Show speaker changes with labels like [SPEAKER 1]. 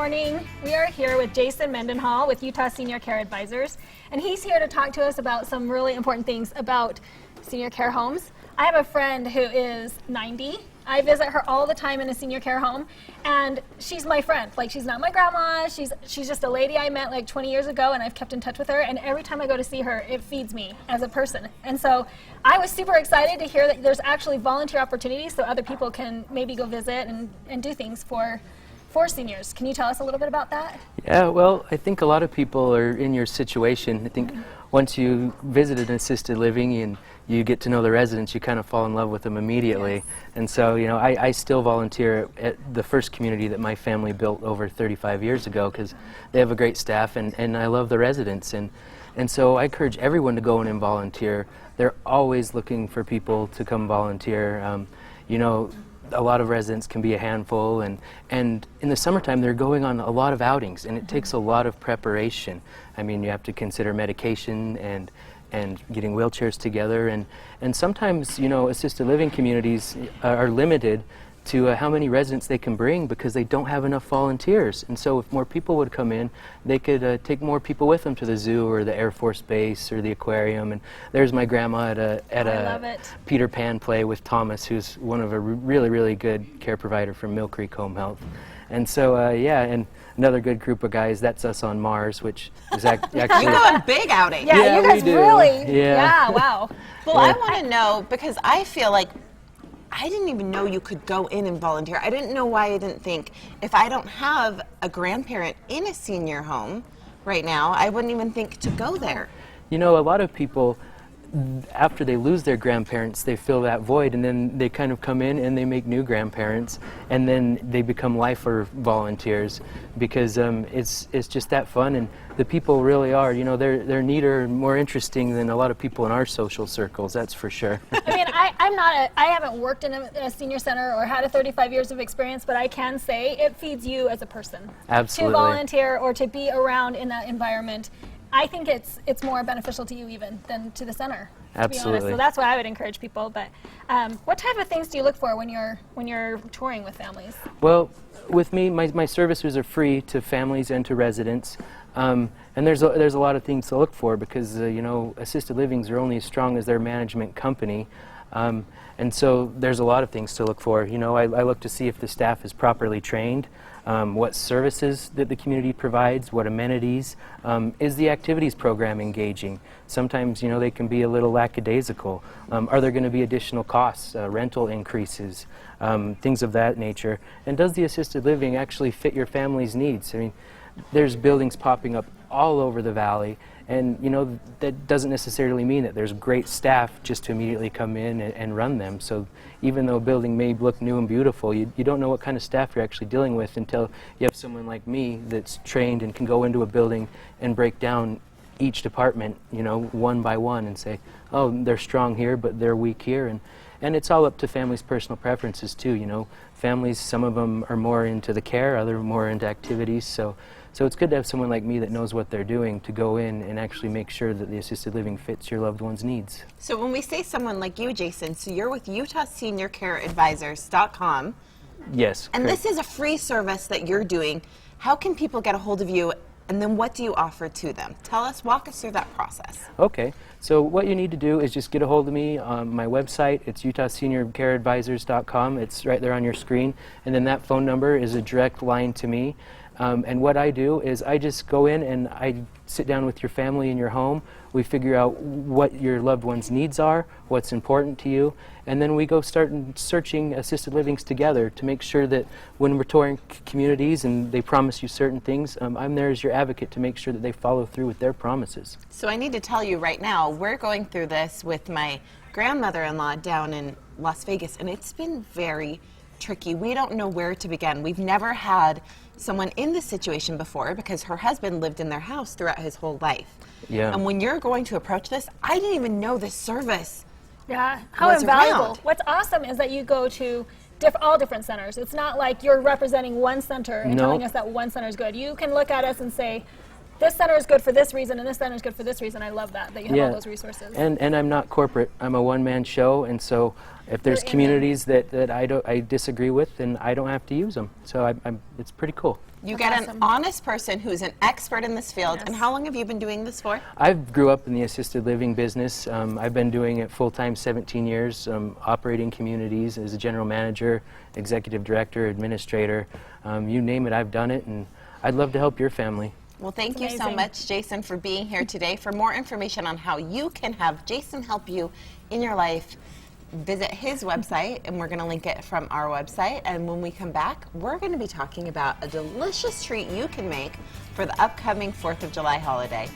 [SPEAKER 1] morning. We are here with Jason Mendenhall with Utah Senior Care Advisors, and he's here to talk to us about some really important things about senior care homes. I have a friend who is 90. I visit her all the time in a senior care home, and she's my friend. Like, she's not my grandma. She's just a lady I met like 20 years ago, and I've kept in touch with her, and every time I go to see her, it feeds me as a person. And so I was super excited to hear that there's actually volunteer opportunities so other people can maybe go visit and do things for seniors. Can you tell us a little bit about that?
[SPEAKER 2] Yeah, well, I think a lot of people are in your situation. I think once you visit an assisted living and you get to know the residents, you kind of fall in love with them immediately.
[SPEAKER 1] Yes.
[SPEAKER 2] And so, you know, I still volunteer at the first community that my family built over 35 years ago because they have a great staff and I love the residents. And so I encourage everyone to go in and volunteer. They're always looking for people to come volunteer. You know, a lot of residents can be a handful, and in the summertime they're going on a lot of outings, and it takes a lot of preparation. I mean, you have to consider medication and getting wheelchairs together, and sometimes, you know, assisted living communities are limited to how many residents they can bring because they don't have enough volunteers. And so if more people would come in, they could take more people with them to the zoo or the Air Force Base or the aquarium. And there's my grandma at a Peter Pan play with Thomas, who's one of a really good care provider from Mill Creek Home Health. And so yeah, and another good group of guys, that's us on Mars, which is actually
[SPEAKER 3] you go on big outings.
[SPEAKER 1] Yeah, you guys
[SPEAKER 2] we do.
[SPEAKER 1] Really.
[SPEAKER 2] Yeah,
[SPEAKER 1] wow.
[SPEAKER 3] Well, I want to know, because I feel like I didn't even know you could go in and volunteer. I didn't know why I didn't think if I don't have a grandparent in a senior home right now, I wouldn't even think to go there.
[SPEAKER 2] You know, a lot of people, after they lose their grandparents, they fill that void, and then they kind of come in and they make new grandparents, and then they become lifer volunteers because it's just that fun, and the people really are, you know, they're neater and more interesting than a lot of people in our social circles, that's for sure.
[SPEAKER 1] I mean, I haven't worked in a senior center or had a 35 years of experience, but I can say it feeds you as a person.
[SPEAKER 2] Absolutely.
[SPEAKER 1] To volunteer or to be around in that environment. I think it's more beneficial to you even than to the center.
[SPEAKER 2] Absolutely.
[SPEAKER 1] To be honest. So that's why I would encourage people. But what type of things do you look for when you're touring with families?
[SPEAKER 2] Well, with me, my services are free to families and to residents, and there's a lot of things to look for because you know, assisted livings are only as strong as their management company. And so there's a lot of things to look for. You know, I look to see if the staff is properly trained, what services that the community provides, what amenities, is the activities program engaging? Sometimes, you know, they can be a little lackadaisical. Are there going to be additional costs, rental increases, things of that nature? And does the assisted living actually fit your family's needs? I mean, there's buildings popping up all over the valley, and you know, that doesn't necessarily mean that there's great staff just to immediately come in and run them. So even though a building may look new and beautiful, you don't know what kind of staff you're actually dealing with until you have someone like me that's trained and can go into a building and break down each department, you know, one by one and say, oh, they're strong here, but they're weak here. And it's all up to families' personal preferences too, you know. Families, some of them are more into the care, others more into activities. So it's good to have someone like me that knows what they're doing to go in and actually make sure that the assisted living fits your loved one's needs.
[SPEAKER 3] So when we say someone like you, Jason, so you're with UtahSeniorCareAdvisors.com.
[SPEAKER 2] Yes.
[SPEAKER 3] And
[SPEAKER 2] correct.
[SPEAKER 3] this is a free service that you're doing. How can people get a hold of you, and then what do you offer to them? Walk us through that process.
[SPEAKER 2] Okay, so what you need to do is just get a hold of me on my website. It's UtahSeniorCareAdvisors.com. It's right there on your screen, and then that phone number is a direct line to me. And what I do is I just go in and I sit down with your family in your home. We figure out what your loved one's needs are, what's important to you, and then we go start searching assisted livings together to make sure that when we're touring communities and they promise you certain things, I'm there as your advocate to make sure that they follow through with their promises.
[SPEAKER 3] So I need to tell you right now, we're going through this with my grandmother-in-law down in Las Vegas, and it's been very tricky. We don't know where to begin. We've never had someone in this situation before because her husband lived in their house throughout his whole life.
[SPEAKER 2] Yeah.
[SPEAKER 3] And when you're going to approach this, I didn't even know this service.
[SPEAKER 1] Yeah, how
[SPEAKER 3] was
[SPEAKER 1] invaluable.
[SPEAKER 3] around.
[SPEAKER 1] What's awesome is that you go to all different centers. It's not like you're representing one center and
[SPEAKER 2] No.
[SPEAKER 1] telling us that one center is good. You can look at us and say, this center is good for this reason and this center is good for this reason. I love that you have all those resources.
[SPEAKER 2] And I'm not corporate. I'm a one-man show, and so if there's communities that I disagree with, then I don't have to use them. So it's pretty cool.
[SPEAKER 3] You
[SPEAKER 1] That's
[SPEAKER 3] get
[SPEAKER 1] awesome.
[SPEAKER 3] an honest person who's an expert in this field.
[SPEAKER 1] Yes.
[SPEAKER 3] And how long have you been doing this for?
[SPEAKER 2] I grew up in the assisted living business. I've been doing it full-time 17 years, operating communities as a general manager, executive director, administrator. You name it, I've done it, and I'd love to help your family.
[SPEAKER 3] Well, thank
[SPEAKER 1] That's
[SPEAKER 3] you so
[SPEAKER 1] amazing.
[SPEAKER 3] much, Jason, for being here today. For more information on how you can have Jason help you in your life, visit his website, and we're going to link it from our website. And when we come back, we're going to be talking about a delicious treat you can make for the upcoming 4th of July holiday.